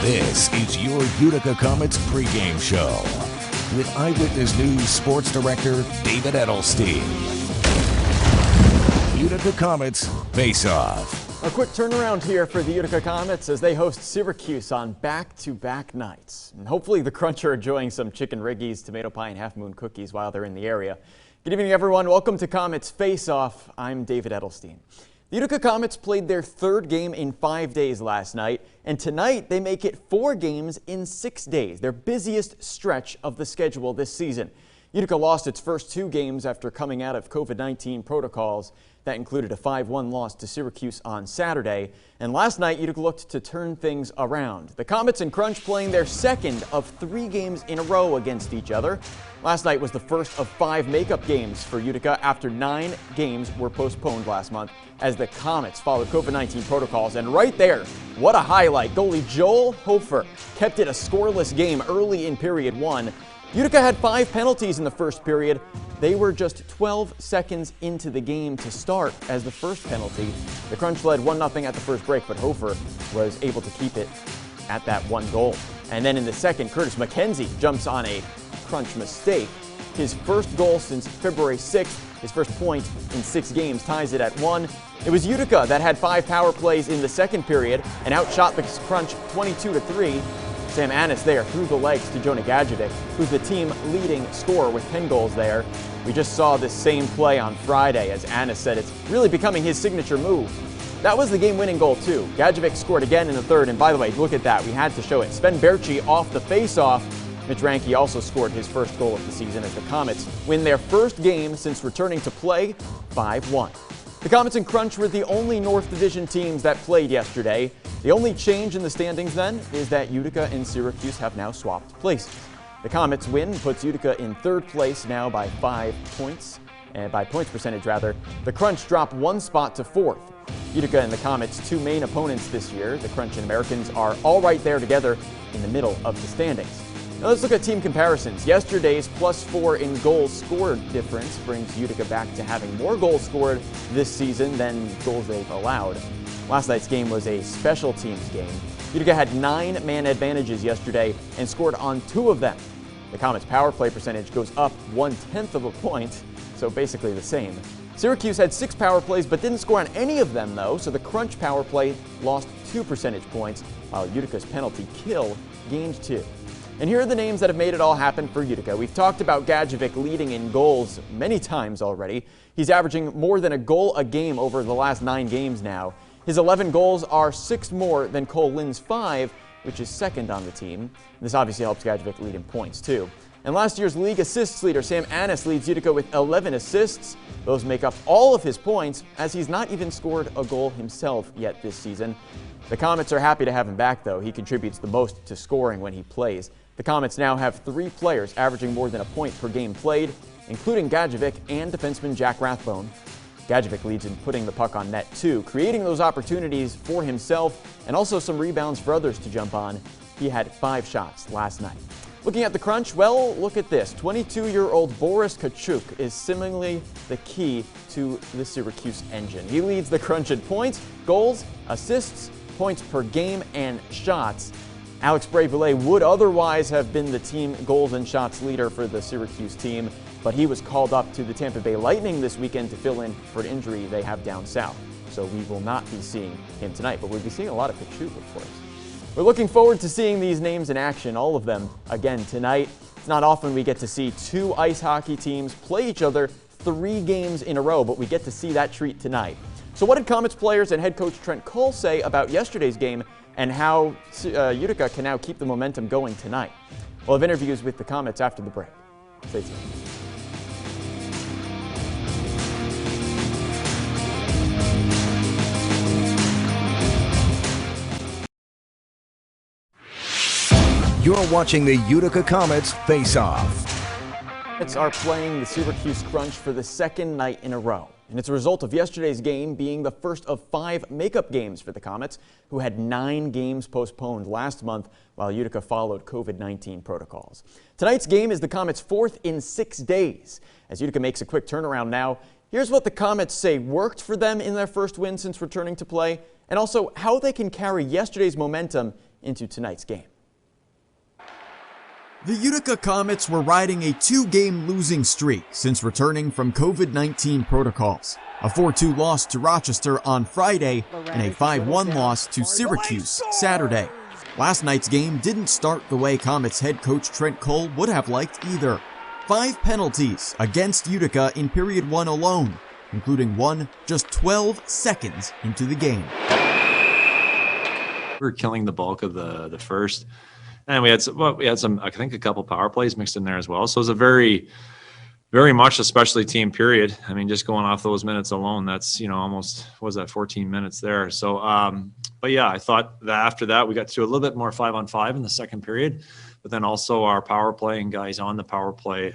This is your Utica Comets pregame show with Eyewitness News Sports Director David Edelstein. Utica Comets face-off. A quick turnaround here for the Utica Comets as they host Syracuse on back-to-back nights. And hopefully the Crunch are enjoying some chicken riggies, tomato pie, and half moon cookies while they're in the area. Good evening, everyone. Welcome to Comets Face-Off. I'm David Edelstein. The Utica Comets played their third game in 5 days last night, and tonight they make it 4 games in 6 days, their busiest stretch of the schedule this season. Utica lost its first 2 games after coming out of COVID-19 protocols. That included a 5-1 loss to Syracuse on Saturday. And last night, Utica looked to turn things around. The Comets and Crunch playing their second of 3 games in a row against each other. Last night was the first of 5 makeup games for Utica after 9 games were postponed last month as the Comets followed COVID-19 protocols. And right there, what a highlight. Goalie Joel Hofer kept it a scoreless game early in period 1. Utica had 5 penalties in the first period. They were just 12 seconds into the game to start as the first penalty. The Crunch led 1-0 at the first break, but Hofer was able to keep it at that 1 goal. And then in the second, Curtis McKenzie jumps on a Crunch mistake. His first goal since February 6th, his first point in 6 games, ties it at 1. It was Utica that had 5 power plays in the second period and outshot the Crunch 22-3. Sam Annis there through the legs to Jonah Gadgevic, who's the team leading scorer with 10 goals there. We just saw this same play on Friday as Annis said it's really becoming his signature move. That was the game-winning goal too. Gadgevic scored again in the third, and by the way, look at that. We had to show it. Sven Berchi off the face-off. Mitch Ranke also scored his first goal of the season as the Comets win their first game since returning to play 5-1. The Comets and Crunch were the only North Division teams that played yesterday. The only change in the standings then is that Utica and Syracuse have now swapped places. The Comets win puts Utica in 3rd place now by 5 points, by points percentage rather. The Crunch drop 1 spot to 4th. Utica and the Comets' 2 main opponents this year, the Crunch and Americans, are all right there together in the middle of the standings. Now let's look at team comparisons. Yesterday's +4 in goals scored difference brings Utica back to having more goals scored this season than goals they've allowed. Last night's game was a special teams game. Utica had 9 man advantages yesterday and scored on 2 of them. The Comets' power play percentage goes up 1/10 of a point, so basically the same. Syracuse had 6 power plays but didn't score on any of them though, so the Crunch power play lost 2 percentage points, while Utica's penalty kill gained 2. And here are the names that have made it all happen for Utica. We've talked about Gadgevic leading in goals many times already. He's averaging more than a goal a game over the last 9 games now. His 11 goals are 6 more than Cole Lynn's 5, which is 2nd on the team. This obviously helps Gadgevic lead in points too. And last year's league assists leader Sam Annis leads Utica with 11 assists. Those make up all of his points, as he's not even scored a goal himself yet this season. The Comets are happy to have him back though. He contributes the most to scoring when he plays. The Comets now have 3 players averaging more than a point per game played, including Gadgevic and defenseman Jack Rathbone. Gadgevic leads in putting the puck on net too, creating those opportunities for himself and also some rebounds for others to jump on. He had 5 shots last night. Looking at the Crunch, well, look at this. 22-year-old Boris Kachuk is seemingly the key to the Syracuse engine. He leads the Crunch in points, goals, assists, points per game, and shots. Alex Bray-Boulet would otherwise have been the team goals and shots leader for the Syracuse team, but he was called up to the Tampa Bay Lightning this weekend to fill in for an injury they have down south. So we will not be seeing him tonight, but we'll be seeing a lot of Kachuk, of course. We're looking forward to seeing these names in action, all of them, again tonight. It's not often we get to see 2 ice hockey teams play each other 3 games in a row, but we get to see that treat tonight. So what did Comets players and head coach Trent Cole say about yesterday's game and how Utica can now keep the momentum going tonight? We'll have interviews with the Comets after the break. Stay tuned. You're watching the Utica Comets face-off. Comets are playing the Syracuse Crunch for the 2nd night in a row. And it's a result of yesterday's game being the first of 5 makeup games for the Comets, who had 9 games postponed last month while Utica followed COVID-19 protocols. Tonight's game is the Comets' 4th in 6 days. As Utica makes a quick turnaround now, here's what the Comets say worked for them in their first win since returning to play, and also how they can carry yesterday's momentum into tonight's game. The Utica Comets were riding a 2-game losing streak since returning from COVID-19 protocols. A 4-2 loss to Rochester on Friday and a 5-1 loss to Syracuse Saturday. Last night's game didn't start the way Comets head coach Trent Cole would have liked either. 5 penalties against Utica in period 1 alone, including one just 12 seconds into the game. We were killing the bulk of the first. And we had some, I think, a couple power plays mixed in there as well. So it was a very, very much a specialty team period. I mean, just going off those minutes alone, that's, almost, what was that, 14 minutes there. So, but yeah, I thought that after that, we got to do a little bit more 5-on-5 in the second period. But then also our power play and guys on the power play,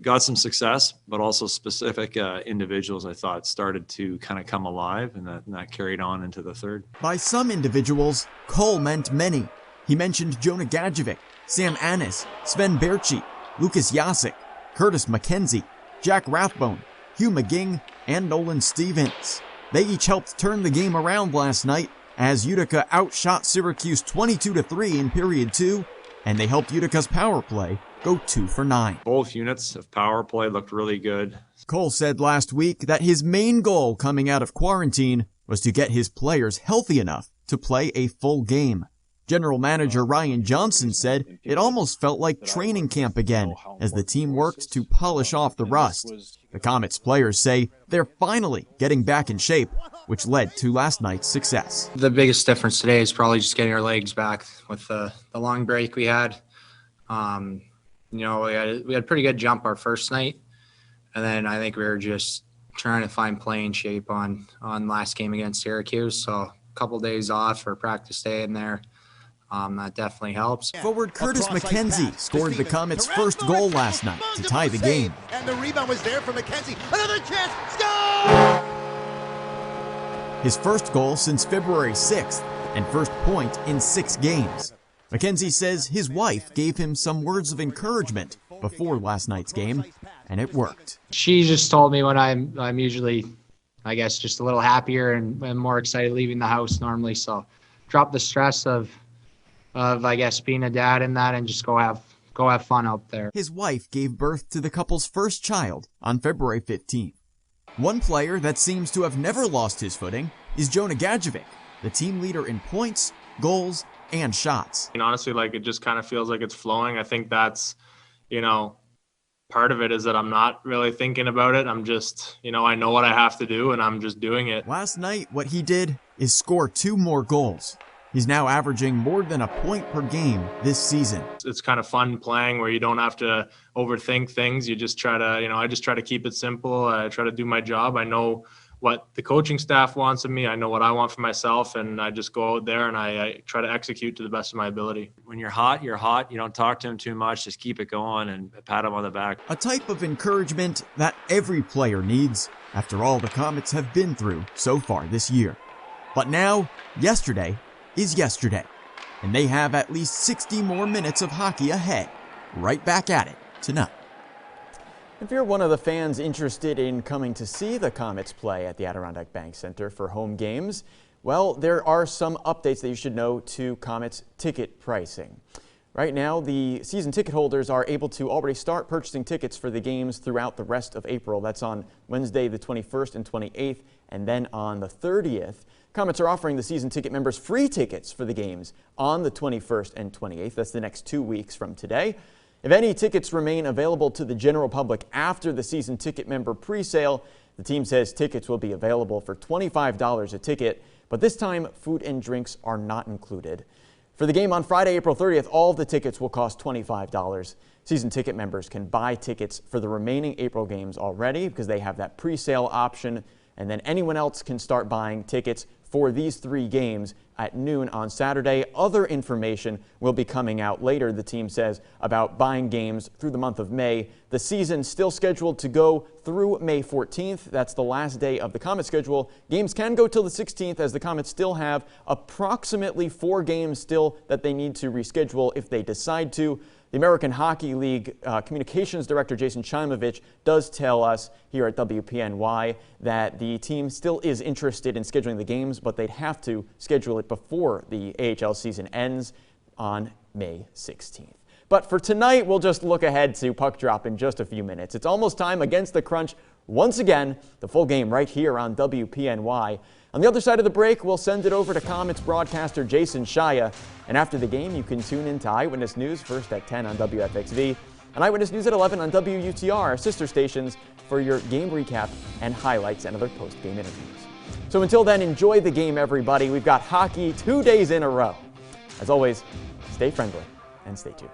got some success, but also specific individuals I thought started to kind of come alive, and that carried on into the third. By some individuals, Cole meant many. He mentioned Jonah Gadgevic, Sam Annis, Sven Berchi, Lucas Jasek, Curtis McKenzie, Jack Rathbone, Hugh McGing, and Nolan Stevens. They each helped turn the game around last night as Utica outshot Syracuse 22-3 in period 2, and they helped Utica's power play go 2 for 9. Both units of power play looked really good. Cole said last week that his main goal coming out of quarantine was to get his players healthy enough to play a full game. General Manager Ryan Johnson said it almost felt like training camp again as the team worked to polish off the rust. The Comets players say they're finally getting back in shape, which led to last night's success. The biggest difference today is probably just getting our legs back with the long break we had. We had a pretty good jump our first night, and then I think we were just trying to find playing shape on last game against Syracuse. So a couple days off for practice day in there. That definitely helps. Forward Curtis McKenzie scored the Comets' first goal last night to tie the game. And the rebound was there for McKenzie. Another chance. Score! His first goal since February 6th and first point in 6 games. McKenzie says his wife gave him some words of encouragement before last night's game, and it worked. She just told me when I'm usually, I guess, just a little happier and more excited leaving the house normally. So drop the stress of I guess being a dad and that, and just go have fun out there. His wife gave birth to the couple's first child on February 15th. One player that seems to have never lost his footing is Jonah Gadgevic, the team leader in points, goals, and shots. And honestly, it just kind of feels like it's flowing. I think that's, part of it is that I'm not really thinking about it. I'm just, I know what I have to do and I'm just doing it. Last night, what he did is score 2 more goals. He's now averaging more than a point per game this season. It's kind of fun playing where you don't have to overthink things. You just try to, I just try to keep it simple. I try to do my job. I know what the coaching staff wants of me. I know what I want for myself, and I just go out there and I try to execute to the best of my ability. When you're hot, you're hot. You don't talk to him too much. Just keep it going and pat him on the back. A type of encouragement that every player needs after all the Comets have been through so far this year. But now, yesterday is yesterday, and they have at least 60 more minutes of hockey ahead. Right back at it tonight. If you're one of the fans interested in coming to see the Comets play at the Adirondack Bank Center for home games, well, there are some updates that you should know to Comets ticket pricing. Right now, the season ticket holders are able to already start purchasing tickets for the games throughout the rest of April. That's on Wednesday the 21st and 28th, and then on the 30th. Comets are offering the season ticket members free tickets for the games on the 21st and 28th. That's the next 2 weeks from today. If any tickets remain available to the general public after the season ticket member presale, the team says tickets will be available for $25 a ticket, but this time food and drinks are not included. For the game on Friday, April 30th, all of the tickets will cost $25. Season ticket members can buy tickets for the remaining April games already because they have that presale option, and then anyone else can start buying tickets for these 3 games at noon on Saturday. Other information will be coming out later, the team says, about buying games through the month of May. The season still scheduled to go through May 14th. That's the last day of the Comet schedule. Games can go till the 16th, as the Comets still have approximately 4 games still that they need to reschedule if they decide to. The American Hockey League Communications Director Jason Chimovich does tell us here at WPNY that the team still is interested in scheduling the games, but they'd have to schedule it before the AHL season ends on May 16th. But for tonight, we'll just look ahead to puck drop in just a few minutes. It's almost time against the Crunch once again, the full game right here on WPNY. On the other side of the break, we'll send it over to Comets broadcaster Jason Shia. And after the game, you can tune in to Eyewitness News, first at 10 on WFXV, and Eyewitness News at 11 on WUTR, our sister stations, for your game recap and highlights and other post-game interviews. So until then, enjoy the game, everybody. We've got hockey 2 days in a row. As always, stay friendly and stay tuned.